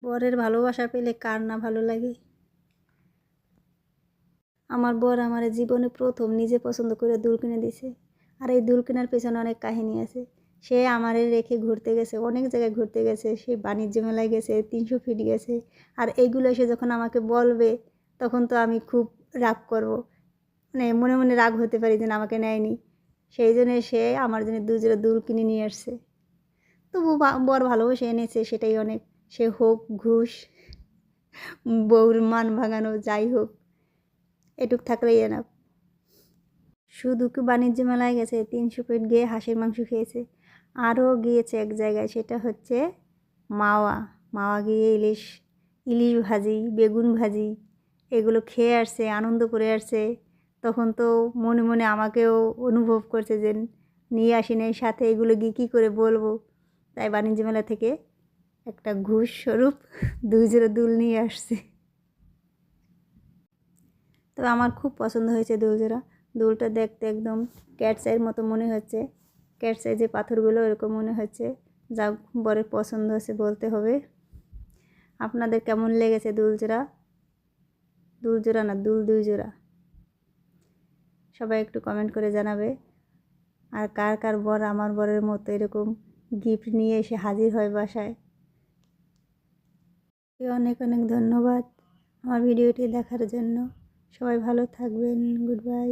বরের ভালোবাসা পেলে কার না ভালো লাগে। আমার বর আমার জীবনে প্রথম নিজে পছন্দ করে দুল কিনে দিছে। আর এই দুল কেনার পেছনে অনেক কাহিনী আছে। সে আমারে রেখে ঘুরতে গেছে, অনেক জায়গায় ঘুরতে গেছে, সে বাণিজ্য মেলায় গেছে, 300 ফিট গেছে। আর এইগুলো এসে যখন আমাকে বলবে তখন তো আমি খুব রাগ করব, মানে মনে মনে রাগ হতে পারি যে আমাকে নেয়নি। সেই জন্য সে আমার জন্য 2 জোড়া দুল কিনে নিয়ে আসছে। তবু বর ভালোবেসে এনেছে, সেটাই অনেক। সে হোক ঘুষ, বউর মান ভাঙানো, যাই হোক, এটুক থাকলেই এনাফ। শুধু কি বাণিজ্য মেলায় গেছে, 300 ফিট গিয়ে হাঁসের মাংস খেয়েছে। আরও গিয়েছে এক জায়গায়, সেটা হচ্ছে মাওয়া। মাওয়া গিয়ে ইলিশ ইলিশ ভাজি, বেগুন ভাজি এগুলো খেয়ে আসছে, আনন্দ করে আসছে। তখন তো মনে মনে আমাকেও অনুভব করছে যে নিয়ে আসিনি সাথে, এগুলো গিয়ে কী করে বলবো। তাই বাণিজ্য মেলা থেকে একটা ঘুষ স্বরূপ 2 জোড়া দুল নিয়ে আসছে। তবে আমার খুব পছন্দ হয়েছে দুলজোড়া। দুলটা দেখতে একদম ক্যাটসাইয়ের মতো মনে হচ্ছে, ক্যাটসাই যে পাথরগুলো এরকম মনে হচ্ছে। যা বরের পছন্দ হয়েছে বলতে হবে। আপনাদের কেমন লেগেছে দুলজোড়া? দুলজোড়া না, দুল 2 জোড়া। সবাই একটু কমেন্ট করে জানাবে। আর কার কার বর আমার বরের মতো এরকম গিফট নিয়ে এসে হাজির হয় বাসায়। অনেক অনেক ধন্যবাদ আমার ভিডিওটি দেখার জন্য। সবাই ভালো থাকবেন। Good bye.